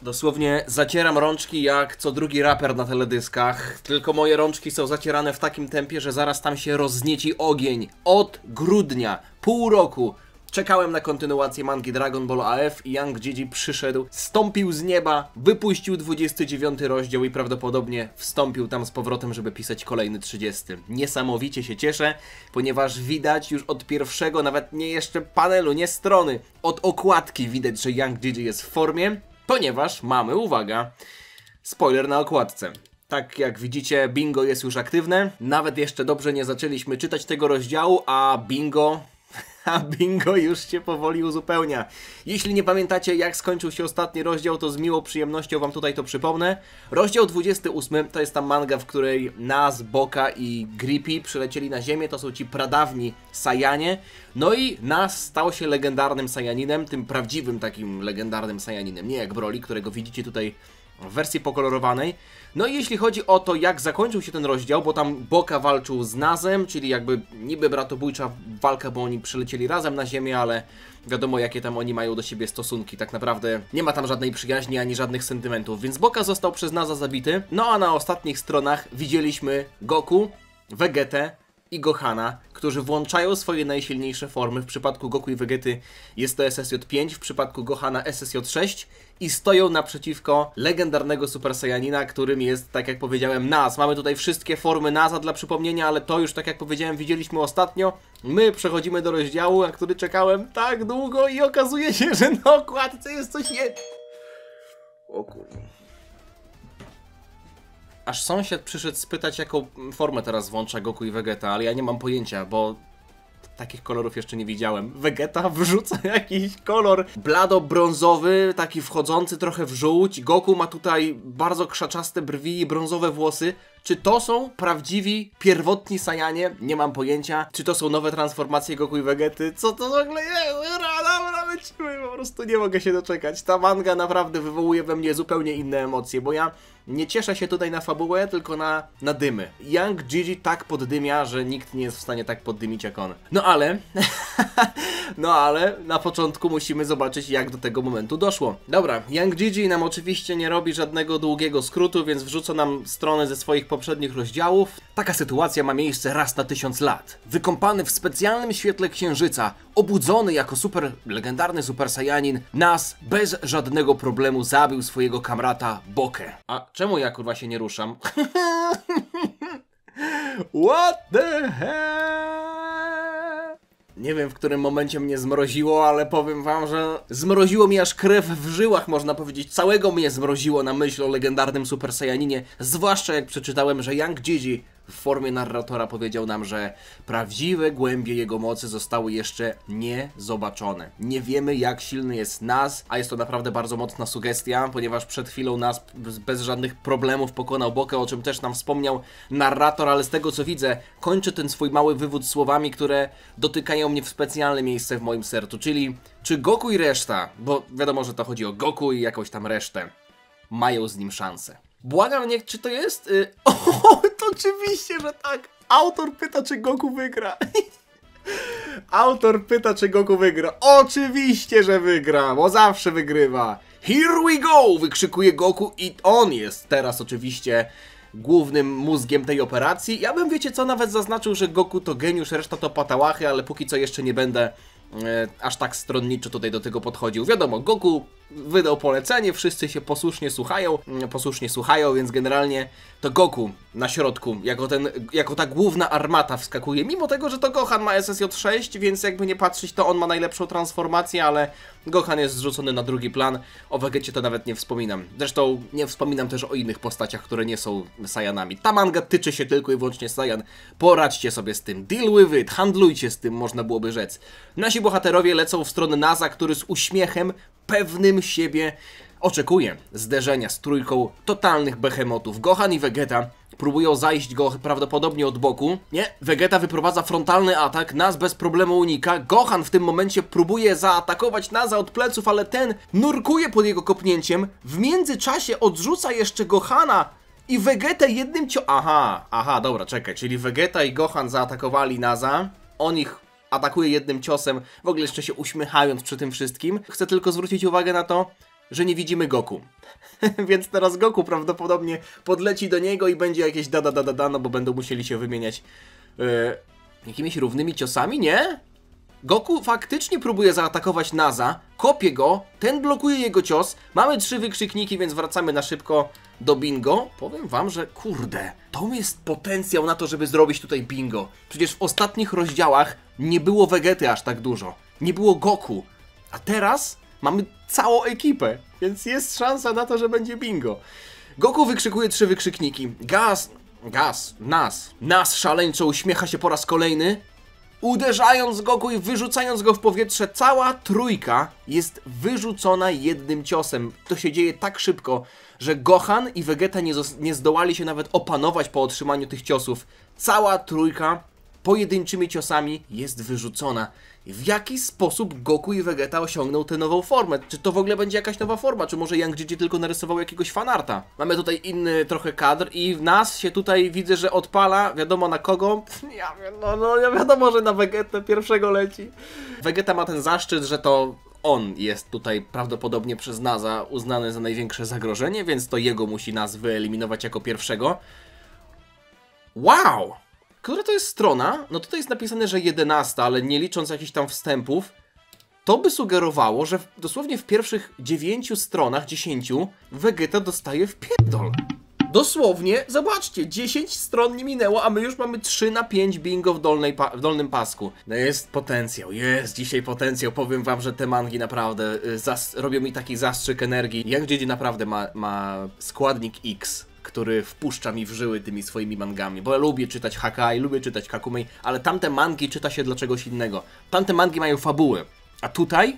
Dosłownie zacieram rączki jak co drugi raper na teledyskach, tylko moje rączki są zacierane w takim tempie, że zaraz tam się roznieci ogień. Od grudnia, pół roku czekałem na kontynuację mangi Dragon Ball AF i Young Gigi przyszedł, stąpił z nieba, wypuścił 29 rozdział i prawdopodobnie wstąpił tam z powrotem, żeby pisać kolejny 30. Niesamowicie się cieszę, ponieważ widać już od pierwszego, nawet nie jeszcze panelu, nie strony, od okładki widać, że Young Gigi jest w formie, ponieważ mamy, uwaga, spoiler na okładce. Tak jak widzicie, bingo jest już aktywne, nawet jeszcze dobrze nie zaczęliśmy czytać tego rozdziału, a bingo już się powoli uzupełnia. Jeśli nie pamiętacie, jak skończył się ostatni rozdział, to z miłą przyjemnością wam tutaj to przypomnę. Rozdział 28 to jest ta manga, w której Naz, Boka i Grippy przylecieli na ziemię, to są ci pradawni Saiyanie. No i Naz stał się legendarnym Saiyaninem, tym prawdziwym takim legendarnym Saiyaninem, nie jak Broly, którego widzicie tutaj w wersji pokolorowanej. No i jeśli chodzi o to, jak zakończył się ten rozdział, bo tam Boka walczył z Nazem, czyli jakby niby bratobójcza walka, bo oni przylecieli razem na ziemię, ale wiadomo, jakie tam oni mają do siebie stosunki. Tak naprawdę nie ma tam żadnej przyjaźni ani żadnych sentymentów, więc Boka został przez Naza zabity. No a na ostatnich stronach widzieliśmy Goku, Vegetę i Gohana, którzy włączają swoje najsilniejsze formy. W przypadku Goku i Vegety jest to SSJ-5, w przypadku Gohana SSJ-6 i stoją naprzeciwko legendarnego Super Saiyanina, którym jest, tak jak powiedziałem, Naz. Mamy tutaj wszystkie formy Naza dla przypomnienia, ale to już, tak jak powiedziałem, widzieliśmy ostatnio. My przechodzimy do rozdziału, na który czekałem tak długo i okazuje się, że na okładce jest coś O kurwa. Aż sąsiad przyszedł spytać, jaką formę teraz włącza Goku i Vegeta, ale ja nie mam pojęcia, bo takich kolorów jeszcze nie widziałem. Vegeta wrzuca jakiś kolor blado-brązowy, taki wchodzący trochę w żółć. Goku ma tutaj bardzo krzaczaste brwi i brązowe włosy. Czy to są prawdziwi, pierwotni Saiyanie? Nie mam pojęcia. Czy to są nowe transformacje Goku i Vegety? Co to w ogóle jest? Dobra, lecimy, po prostu nie mogę się doczekać. Ta manga naprawdę wywołuje we mnie zupełnie inne emocje, bo ja nie cieszę się tutaj na fabułę, tylko na dymy. Young Gigi tak poddymia, że nikt nie jest w stanie tak poddymić jak on. No ale na początku musimy zobaczyć, jak do tego momentu doszło. Dobra, Young Gigi nam oczywiście nie robi żadnego długiego skrótu, więc wrzuca nam strony ze swoich poprzednich rozdziałów. Taka sytuacja ma miejsce raz na 1000 lat. Wykąpany w specjalnym świetle księżyca, obudzony jako legendarny Super Saiyanin, Naz bez żadnego problemu zabił swojego kamrata Bokę. A czemu ja kurwa się nie ruszam? What the hell? Nie wiem, w którym momencie mnie zmroziło, ale powiem wam, że zmroziło mi aż krew w żyłach, można powiedzieć. Całego mnie zmroziło na myśl o legendarnym Super Saiyaninie, zwłaszcza jak przeczytałem, że Young Gigi w formie narratora powiedział nam, że prawdziwe głębie jego mocy zostały jeszcze nie zobaczone. Nie wiemy, jak silny jest Naz, a jest to naprawdę bardzo mocna sugestia, ponieważ przed chwilą Naz bez żadnych problemów pokonał Bokę, o czym też nam wspomniał narrator, ale z tego co widzę, kończy ten swój mały wywód słowami, które dotykają mnie w specjalne miejsce w moim sercu, czyli czy Goku i reszta, bo wiadomo, że to chodzi o Goku i jakąś tam resztę, mają z nim szansę. Błagam, nie, czy to jest... to oczywiście, że tak. Autor pyta, czy Goku wygra. Autor pyta, czy Goku wygra. Oczywiście, że wygra, bo zawsze wygrywa. Here we go! Wykrzykuje Goku i on jest teraz oczywiście głównym mózgiem tej operacji. Ja bym, wiecie co, nawet zaznaczył, że Goku to geniusz, reszta to patałachy, ale póki co jeszcze nie będę aż tak stronniczo tutaj do tego podchodził. Wiadomo, Goku wydał polecenie, wszyscy się posłusznie słuchają, więc generalnie to Goku na środku, jako ta główna armata wskakuje, mimo tego, że to Gohan ma SSJ-6, więc jakby nie patrzeć, to on ma najlepszą transformację, ale Gohan jest zrzucony na drugi plan, o Vegecie to nawet nie wspominam. Zresztą nie wspominam też o innych postaciach, które nie są Saiyanami. Ta manga tyczy się tylko i wyłącznie Saiyan. Poradźcie sobie z tym, deal with it, handlujcie z tym, można byłoby rzec. Nasi bohaterowie lecą w stronę Naza, który z uśmiechem pewnym siebie oczekuje zderzenia z trójką totalnych behemotów. Gohan i Vegeta próbują zajść go prawdopodobnie od boku. Nie, Vegeta wyprowadza frontalny atak, Naz bez problemu unika. Gohan w tym momencie próbuje zaatakować Naza od pleców, ale ten nurkuje pod jego kopnięciem. W międzyczasie odrzuca jeszcze Gohana i Vegetę jednym Aha, dobra, czekaj, czyli Vegeta i Gohan zaatakowali Naza. On ich atakuje jednym ciosem, w ogóle jeszcze się uśmiechając przy tym wszystkim. Chcę tylko zwrócić uwagę na to, że nie widzimy Goku. Więc teraz Goku prawdopodobnie podleci do niego i będzie jakieś da, no bo będą musieli się wymieniać jakimiś równymi ciosami, nie? Goku faktycznie próbuje zaatakować Naza, kopie go, ten blokuje jego cios, mamy 3 wykrzykniki, więc wracamy na szybko do bingo. Powiem wam, że kurde, to jest potencjał na to, żeby zrobić tutaj bingo. Przecież w ostatnich rozdziałach nie było Vegety aż tak dużo, nie było Goku, a teraz mamy całą ekipę, więc jest szansa na to, że będzie bingo. Goku wykrzykuje 3 wykrzykniki, Nas szaleńczo uśmiecha się po raz kolejny, uderzając Goku i wyrzucając go w powietrze. Cała trójka jest wyrzucona jednym ciosem. To się dzieje tak szybko, że Gohan i Vegeta nie zdołali się nawet opanować po otrzymaniu tych ciosów. Cała trójka pojedynczymi ciosami jest wyrzucona. W jaki sposób Goku i Vegeta osiągną tę nową formę? Czy to w ogóle będzie jakaś nowa forma? Czy może Yang Jiji tylko narysował jakiegoś fanarta? Mamy tutaj inny trochę kadr i w nas się tutaj widzę, że odpala, wiadomo na kogo? Wiadomo, że na Vegetę pierwszego leci. Vegeta ma ten zaszczyt, że to on jest tutaj prawdopodobnie przez Naza uznany za największe zagrożenie, więc to jego musi nas wyeliminować jako pierwszego. Wow! Która to jest strona? No tutaj jest napisane, że 11, ale nie licząc jakichś tam wstępów, to by sugerowało, że dosłownie w pierwszych 9 stronach, 10, Vegeta dostaje wpierdol. Dosłownie, zobaczcie, 10 stron nie minęło, a my już mamy 3/5 bingo w dolnym pasku. No jest potencjał, jest dzisiaj potencjał. Powiem wam, że te mangi naprawdę robią mi taki zastrzyk energii. Jak Jiji naprawdę ma składnik X, który wpuszcza mi w żyły tymi swoimi mangami, bo ja lubię czytać Hakai, lubię czytać Kakumei, ale tamte mangi czyta się dla czegoś innego. Tamte mangi mają fabuły, a tutaj...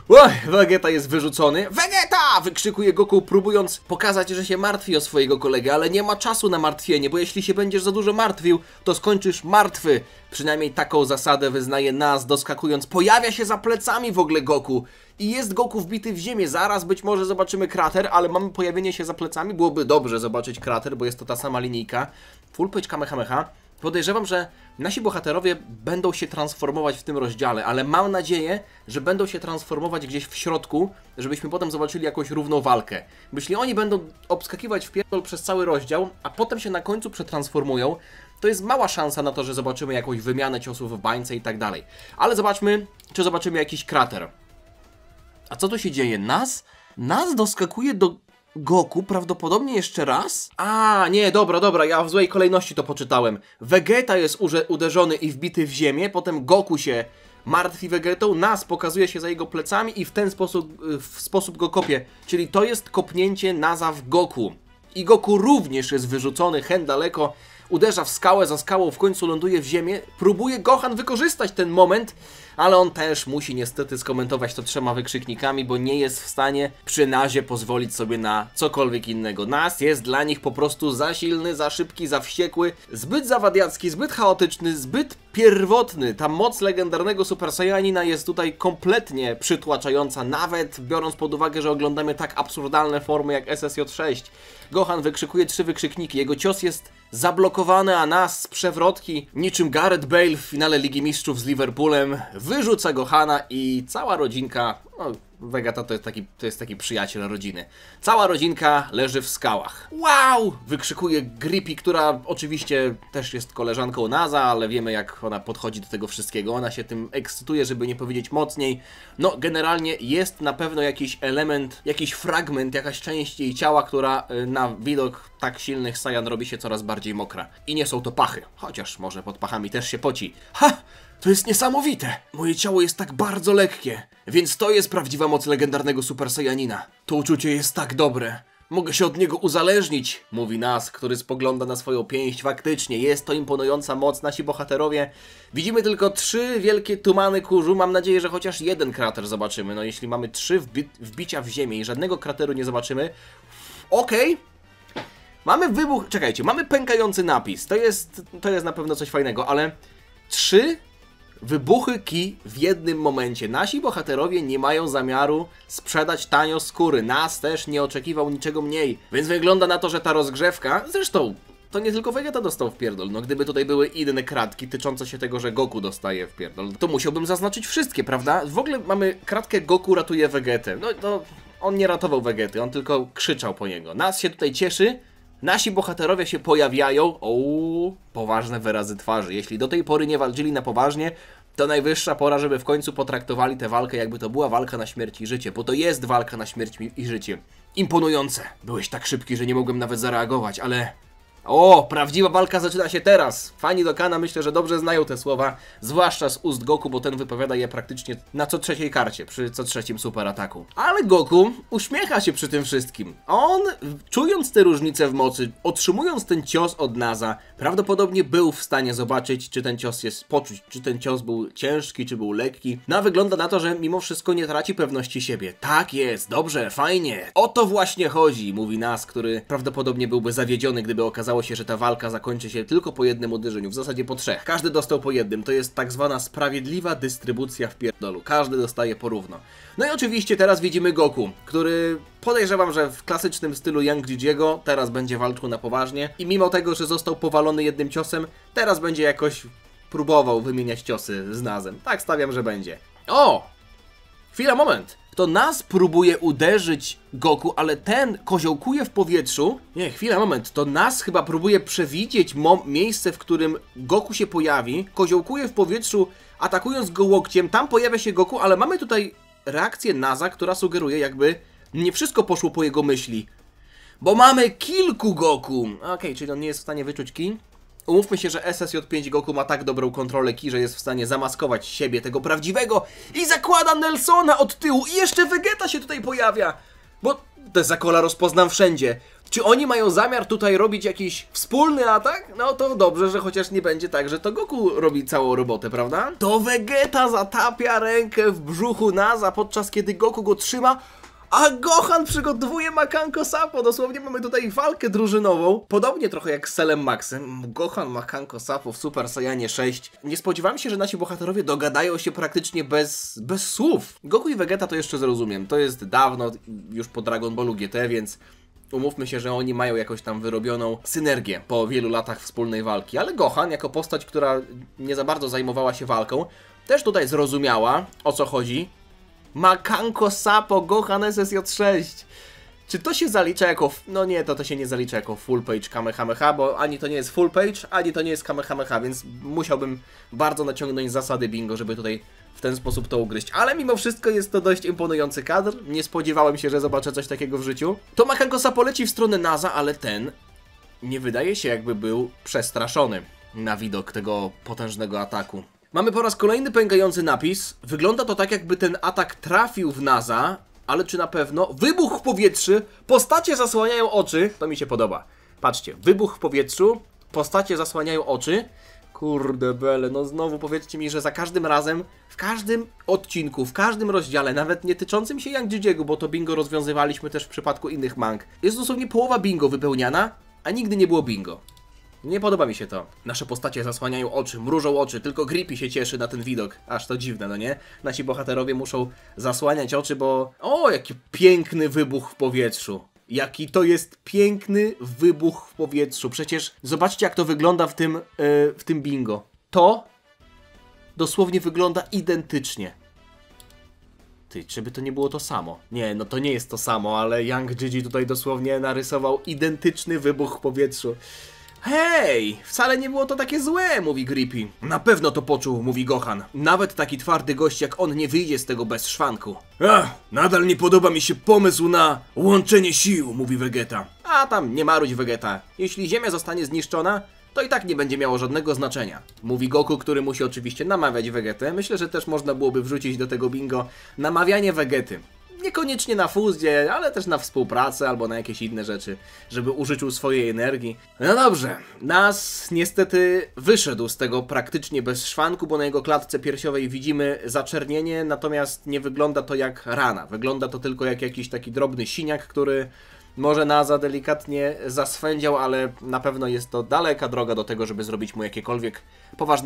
Oj, Vegeta jest wyrzucony. Vegeta! Wykrzykuje Goku, próbując pokazać, że się martwi o swojego kolegę, ale nie ma czasu na martwienie, bo jeśli się będziesz za dużo martwił, to skończysz martwy. Przynajmniej taką zasadę wyznaje Nas, doskakując. Pojawia się za plecami w ogóle Goku. I jest Goku wbity w ziemię. Zaraz być może zobaczymy krater, ale mamy pojawienie się za plecami. Byłoby dobrze zobaczyć krater, bo jest to ta sama linijka. Full page Kamehameha. Podejrzewam, że nasi bohaterowie będą się transformować w tym rozdziale, ale mam nadzieję, że będą się transformować gdzieś w środku, żebyśmy potem zobaczyli jakąś równą walkę. Bo jeśli oni będą obskakiwać w pierdol przez cały rozdział, a potem się na końcu przetransformują, to jest mała szansa na to, że zobaczymy jakąś wymianę ciosów w bańce i tak dalej. Ale zobaczmy, czy zobaczymy jakiś krater. A co tu się dzieje? Nas doskakuje do Goku prawdopodobnie jeszcze raz? A, nie, dobra, ja w złej kolejności to poczytałem. Vegeta jest uderzony i wbity w ziemię, potem Goku się martwi Vegetą, Nas pokazuje się za jego plecami i w ten sposób go kopie. Czyli to jest kopnięcie Naza w Goku. I Goku również jest wyrzucony hen daleko, uderza w skałę, za skałą w końcu ląduje w ziemię. Próbuje Gohan wykorzystać ten moment, ale on też musi niestety skomentować to 3 wykrzyknikami, bo nie jest w stanie przy Nazie pozwolić sobie na cokolwiek innego. Nas jest dla nich po prostu za silny, za szybki, za wściekły, zbyt zawadiacki, zbyt chaotyczny, zbyt pierwotny. Ta moc legendarnego Super Saiyanina jest tutaj kompletnie przytłaczająca, nawet biorąc pod uwagę, że oglądamy tak absurdalne formy jak SSJ6. Gohan wykrzykuje 3 wykrzykniki, jego cios jest zablokowany, a Nas z przewrotki, niczym Gareth Bale w finale Ligi Mistrzów z Liverpoolem, wyrzuca Gohana i cała rodzinka, no Vegeta to jest taki przyjaciel rodziny. Cała rodzinka leży w skałach. Wow! Wykrzykuje Grippy, która oczywiście też jest koleżanką Naza, ale wiemy jak ona podchodzi do tego wszystkiego. Ona się tym ekscytuje, żeby nie powiedzieć mocniej. No generalnie jest na pewno jakiś element, jakiś fragment, jakaś część jej ciała, która na widok tak silnych Saiyan robi się coraz bardziej mokra. I nie są to pachy, chociaż może pod pachami też się poci. Ha! To jest niesamowite! Moje ciało jest tak bardzo lekkie, więc to jest prawdziwa moc legendarnego Super Saiyanina. To uczucie jest tak dobre. Mogę się od niego uzależnić, mówi Nas, który spogląda na swoją pięść. Faktycznie, jest to imponująca moc. Nasi bohaterowie. Widzimy tylko 3 wielkie tumany kurzu. Mam nadzieję, że chociaż jeden krater zobaczymy. No jeśli mamy 3 wbicia w ziemię i żadnego krateru nie zobaczymy... Okej. Mamy wybuch... Czekajcie, mamy pękający napis. To jest na pewno coś fajnego, ale... 3 wybuchy ki w jednym momencie. Nasi bohaterowie nie mają zamiaru sprzedać tanio skóry. Nas też nie oczekiwał niczego mniej. Więc wygląda na to, że ta rozgrzewka, zresztą to nie tylko Vegeta dostał w pierdol. No gdyby tutaj były inne kratki tyczące się tego, że Goku dostaje w pierdol, to musiałbym zaznaczyć wszystkie, prawda? W ogóle mamy kratkę Goku ratuje Vegetę. No to on nie ratował Vegety, on tylko krzyczał po niego. Nas się tutaj cieszy, nasi bohaterowie się pojawiają. Poważne wyrazy twarzy. Jeśli do tej pory nie walczyli na poważnie, to najwyższa pora, żeby w końcu potraktowali tę walkę, jakby to była walka na śmierć i życie, bo to jest walka na śmierć i życie. Imponujące. Byłeś tak szybki, że nie mogłem nawet zareagować, ale... prawdziwa walka zaczyna się teraz. Fani Dokana myślę, że dobrze znają te słowa, zwłaszcza z ust Goku, bo ten wypowiada je praktycznie na co trzeciej karcie, przy co trzecim super ataku. Ale Goku uśmiecha się przy tym wszystkim. On, czując te różnice w mocy, otrzymując ten cios od Naza, prawdopodobnie był w stanie zobaczyć, czy ten cios jest, poczuć, czy ten cios był ciężki, czy był lekki. No a wygląda na to, że mimo wszystko nie traci pewności siebie. Tak jest, dobrze, fajnie. O to właśnie chodzi, mówi Naz, który prawdopodobnie byłby zawiedziony, gdyby okazało się, że ta walka zakończy się tylko po jednym uderzeniu, w zasadzie po 3. Każdy dostał po jednym, to jest tak zwana sprawiedliwa dystrybucja w pierdolu. Każdy dostaje porówno. No i oczywiście teraz widzimy Goku, który podejrzewam, że w klasycznym stylu Young Gigiego teraz będzie walczył na poważnie i mimo tego, że został powalony jednym ciosem, teraz będzie jakoś próbował wymieniać ciosy z Nazem. Tak stawiam, że będzie. Chwila, moment. To Naz próbuje uderzyć Goku, ale ten koziołkuje w powietrzu. Nie, chwila, moment. To Naz chyba próbuje przewidzieć miejsce, w którym Goku się pojawi. Koziołkuje w powietrzu, atakując go łokciem. Tam pojawia się Goku, ale mamy tutaj reakcję Naza, która sugeruje, jakby nie wszystko poszło po jego myśli. Bo mamy kilku Goku. Okej, czyli on nie jest w stanie wyczuć ki. Umówmy się, że SSJ5 Goku ma tak dobrą kontrolę ki, że jest w stanie zamaskować siebie, tego prawdziwego, i zakłada Nelsona od tyłu i jeszcze Vegeta się tutaj pojawia, bo te zakola rozpoznam wszędzie. Czy oni mają zamiar tutaj robić jakiś wspólny atak? No to dobrze, że chociaż nie będzie tak, że to Goku robi całą robotę, prawda? To Vegeta zatapia rękę w brzuchu Naza, podczas kiedy Goku go trzyma, a Gohan przygotowuje Makanko Sapo. Dosłownie mamy tutaj walkę drużynową. Podobnie trochę jak z Cellem Maxem. Gohan, Makanko Sapo w Super Saiyanie 6. Nie spodziewałem się, że nasi bohaterowie dogadają się praktycznie bez słów. Goku i Vegeta to jeszcze zrozumiem. To jest dawno, już po Dragon Ballu GT, więc umówmy się, że oni mają jakąś tam wyrobioną synergię po wielu latach wspólnej walki. Ale Gohan, jako postać, która nie za bardzo zajmowała się walką, też tutaj zrozumiała, o co chodzi. Makanko Sapo, Gohan SSJ6. Czy to się zalicza jako... No nie, to się nie zalicza jako full page Kamehameha, bo ani to nie jest full page, ani to nie jest Kamehameha, więc musiałbym bardzo naciągnąć zasady bingo, żeby tutaj w ten sposób to ugryźć. Ale mimo wszystko jest to dość imponujący kadr. Nie spodziewałem się, że zobaczę coś takiego w życiu. To Makanko Sapo leci w stronę Naza, ale ten nie wydaje się, jakby był przestraszony na widok tego potężnego ataku. Mamy po raz kolejny pękający napis. Wygląda to tak, jakby ten atak trafił w Naza, ale czy na pewno? Wybuch w powietrzu, postacie zasłaniają oczy. To mi się podoba. Patrzcie, wybuch w powietrzu, postacie zasłaniają oczy. Kurde bele, no znowu powiedzcie mi, że za każdym razem, w każdym odcinku, w każdym rozdziale, nawet nie tyczącym się Young Gigiego, bo to bingo rozwiązywaliśmy też w przypadku innych mang, jest dosłownie połowa bingo wypełniana, a nigdy nie było bingo. Nie podoba mi się to. Nasze postacie zasłaniają oczy, mrużą oczy, tylko Grippy się cieszy na ten widok. Aż to dziwne, no nie? Nasi bohaterowie muszą zasłaniać oczy, bo... jaki piękny wybuch w powietrzu. Jaki to jest piękny wybuch w powietrzu. Przecież zobaczcie, jak to wygląda w tym bingo. To dosłownie wygląda identycznie. Ty, czy by to nie było to samo? Nie, no to nie jest to samo, ale Young Gigi tutaj dosłownie narysował identyczny wybuch w powietrzu. Hej, wcale nie było to takie złe, mówi Grippy. Na pewno to poczuł, mówi Gohan. Nawet taki twardy gość jak on nie wyjdzie z tego bez szwanku. Nadal nie podoba mi się pomysł na łączenie sił, mówi Vegeta. A tam, nie maruć Vegeta. Jeśli Ziemia zostanie zniszczona, to i tak nie będzie miało żadnego znaczenia. Mówi Goku, który musi oczywiście namawiać Vegetę. Myślę, że też można byłoby wrzucić do tego bingo namawianie Vegety. Niekoniecznie na fuzję, ale też na współpracę albo na jakieś inne rzeczy, żeby użyczył swojej energii. No dobrze, Naz niestety wyszedł z tego praktycznie bez szwanku, bo na jego klatce piersiowej widzimy zaczernienie, natomiast nie wygląda to jak rana. Wygląda to tylko jak jakiś taki drobny siniak, który może Naza delikatnie zaswędział, ale na pewno jest to daleka droga do tego, żeby zrobić mu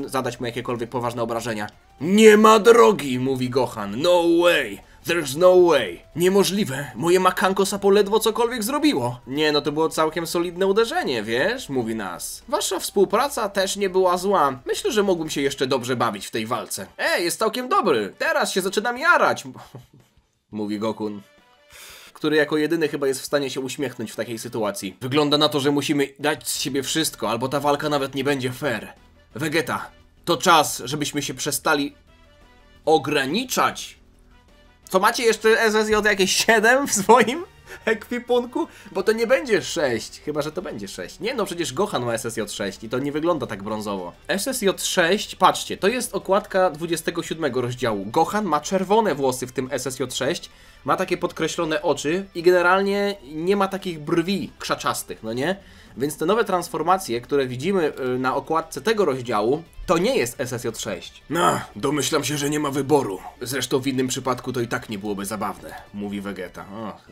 zadać mu jakiekolwiek poważne obrażenia. Nie ma drogi, mówi Gohan, no way! There's no way. Niemożliwe. Moje makanko sapo ledwo cokolwiek zrobiło. Nie, no to było całkiem solidne uderzenie, wiesz? Mówi Nas. Wasza współpraca też nie była zła. Myślę, że mógłbym się jeszcze dobrze bawić w tej walce. Jest całkiem dobry. Teraz się zaczynam jarać. Mówi Gokun, który jako jedyny chyba jest w stanie się uśmiechnąć w takiej sytuacji. Wygląda na to, że musimy dać z siebie wszystko, albo ta walka nawet nie będzie fair. Vegeta, to czas, żebyśmy się przestali ograniczać. Co macie jeszcze SSJ jakieś 7 w swoim ekwipunku? Bo to nie będzie 6, chyba że to będzie 6. Nie no, przecież Gohan ma SSJ 6 i to nie wygląda tak brązowo. SSJ 6, patrzcie, to jest okładka 27 rozdziału. Gohan ma czerwone włosy w tym SSJ 6, ma takie podkreślone oczy i generalnie nie ma takich brwi krzaczastych, no nie? Więc te nowe transformacje, które widzimy na okładce tego rozdziału, to nie jest SSJ 6. No, domyślam się, że nie ma wyboru. Zresztą w innym przypadku to i tak nie byłoby zabawne, mówi Vegeta.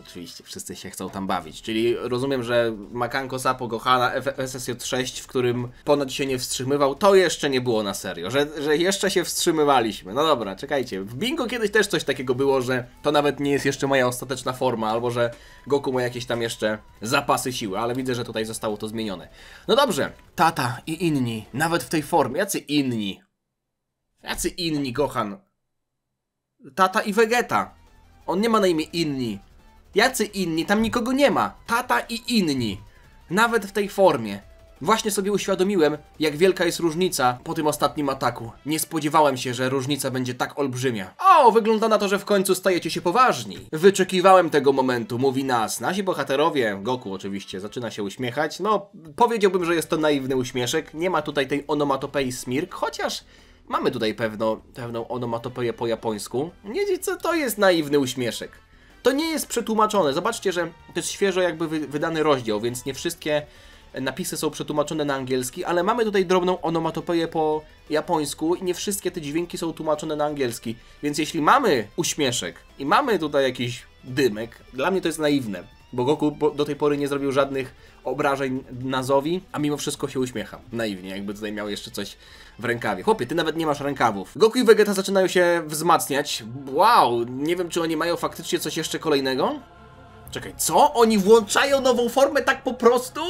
Oczywiście, wszyscy się chcą tam bawić. Czyli rozumiem, że Makanko Sapo Gohana SSJ 6, w którym ponad się nie wstrzymywał, to jeszcze nie było na serio, że jeszcze się wstrzymywaliśmy. No dobra, czekajcie. W Bingo kiedyś też coś takiego było, że to nawet nie jest jeszcze moja ostateczna forma, albo że Goku ma jakieś tam jeszcze zapasy siły, ale widzę, że tutaj zostało to zmienione. No dobrze, tata i inni, nawet w tej formie, jacy inni? Jacy inni, Gohan? Tata i Vegeta. On nie ma na imię inni. Jacy inni? Tam nikogo nie ma. Tata i inni. Nawet w tej formie. Właśnie sobie uświadomiłem, jak wielka jest różnica po tym ostatnim ataku. Nie spodziewałem się, że różnica będzie tak olbrzymia. O, wygląda na to, że w końcu stajecie się poważni. Wyczekiwałem tego momentu, mówi Nas. Nasi bohaterowie, Goku oczywiście, zaczyna się uśmiechać. No, powiedziałbym, że jest to naiwny uśmieszek. Nie ma tutaj tej onomatopei smirk, chociaż mamy tutaj pewną onomatopeję po japońsku. Nie wiecie, co to jest naiwny uśmieszek. To nie jest przetłumaczone. Zobaczcie, że to jest świeżo jakby wydany rozdział, więc nie wszystkie napisy są przetłumaczone na angielski, ale mamy tutaj drobną onomatopeję po japońsku i nie wszystkie te dźwięki są tłumaczone na angielski. Więc jeśli mamy uśmieszek i mamy tutaj jakiś dymek, dla mnie to jest naiwne, bo Goku do tej pory nie zrobił żadnych obrażeń Nazowi, a mimo wszystko się uśmiecha. Naiwnie, jakby tutaj miał jeszcze coś w rękawie. Chłopie, ty nawet nie masz rękawów. Goku i Vegeta zaczynają się wzmacniać. Wow, nie wiem, czy oni mają faktycznie coś jeszcze kolejnego? Czekaj, co? Oni włączają nową formę tak po prostu?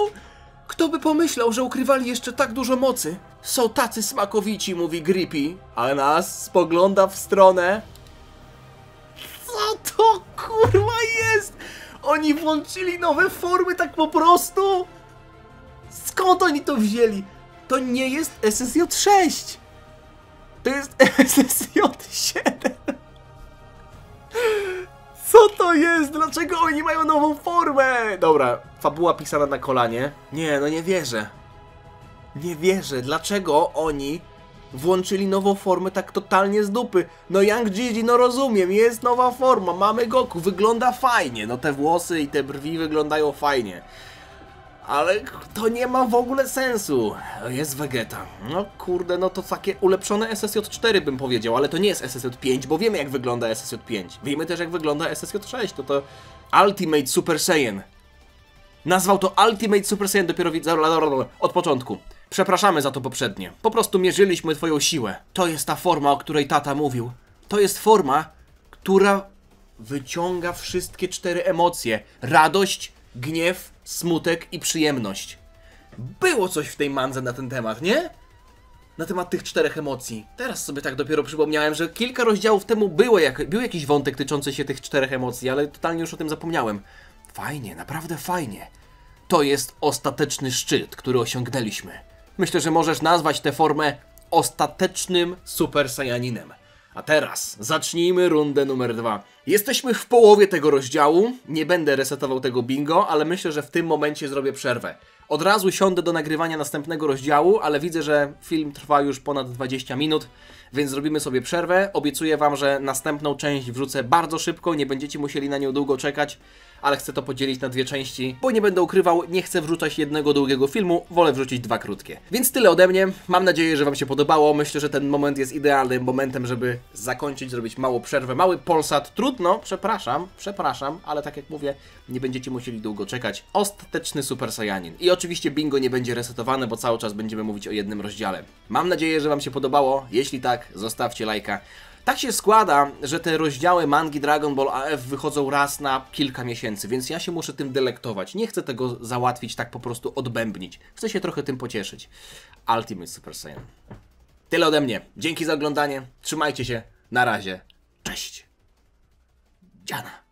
Kto by pomyślał, że ukrywali jeszcze tak dużo mocy? Są tacy smakowici, mówi Grippy, ale Nas spogląda w stronę. Co to kurwa jest? Oni włączyli nowe formy tak po prostu? Skąd oni to wzięli? To nie jest SSJ 6. To jest SSJ 7. Co to jest? Dlaczego oni mają nową formę? Dobra, fabuła pisana na kolanie. Nie, no nie wierzę. Nie wierzę. Dlaczego oni włączyli nową formę tak totalnie z dupy? No Young Gigi, no rozumiem, jest nowa forma, mamy Goku, wygląda fajnie. No te włosy i te brwi wyglądają fajnie. Ale to nie ma w ogóle sensu. Jest Vegeta. No kurde, no to takie ulepszone SSJ4 bym powiedział, ale to nie jest SSJ5, bo wiemy jak wygląda SSJ5. Wiemy też jak wygląda SSJ6, to Ultimate Super Saiyan. Nazwał to Ultimate Super Saiyan dopiero od początku. Przepraszamy za to poprzednie. Po prostu mierzyliśmy twoją siłę. To jest ta forma, o której tata mówił. To jest forma, która wyciąga wszystkie 4 emocje. Radość, gniew, smutek i przyjemność. Było coś w tej mandze na ten temat, nie? Na temat tych 4 emocji. Teraz sobie tak dopiero przypomniałem, że kilka rozdziałów temu był jakiś wątek tyczący się tych 4 emocji, ale totalnie już o tym zapomniałem. Fajnie, naprawdę fajnie. To jest ostateczny szczyt, który osiągnęliśmy. Myślę, że możesz nazwać tę formę ostatecznym Super Saiyaninem. A teraz zacznijmy rundę numer 2. Jesteśmy w połowie tego rozdziału. Nie będę resetował tego bingo, ale myślę, że w tym momencie zrobię przerwę. Od razu siądę do nagrywania następnego rozdziału, ale widzę, że film trwa już ponad 20 minut, więc zrobimy sobie przerwę. Obiecuję wam, że następną część wrzucę bardzo szybko, nie będziecie musieli na nią długo czekać, ale chcę to podzielić na 2 części, bo nie będę ukrywał, nie chcę wrzucać jednego długiego filmu, wolę wrzucić 2 krótkie. Więc tyle ode mnie, mam nadzieję, że wam się podobało, myślę, że ten moment jest idealnym momentem, żeby zakończyć, zrobić małą przerwę, mały polsat, trudno, przepraszam, ale tak jak mówię, nie będziecie musieli długo czekać. Ostateczny Super Saiyanin. I oczywiście bingo nie będzie resetowane, bo cały czas będziemy mówić o jednym rozdziale. Mam nadzieję, że wam się podobało, jeśli tak, zostawcie lajka. Tak się składa, że te rozdziały mangi Dragon Ball AF wychodzą raz na kilka miesięcy, więc ja się muszę tym delektować. Nie chcę tego załatwić, tak po prostu odbębnić. Chcę się trochę tym pocieszyć. Ultimate Super Saiyan. Tyle ode mnie. Dzięki za oglądanie. Trzymajcie się. Na razie. Cześć. Dziana.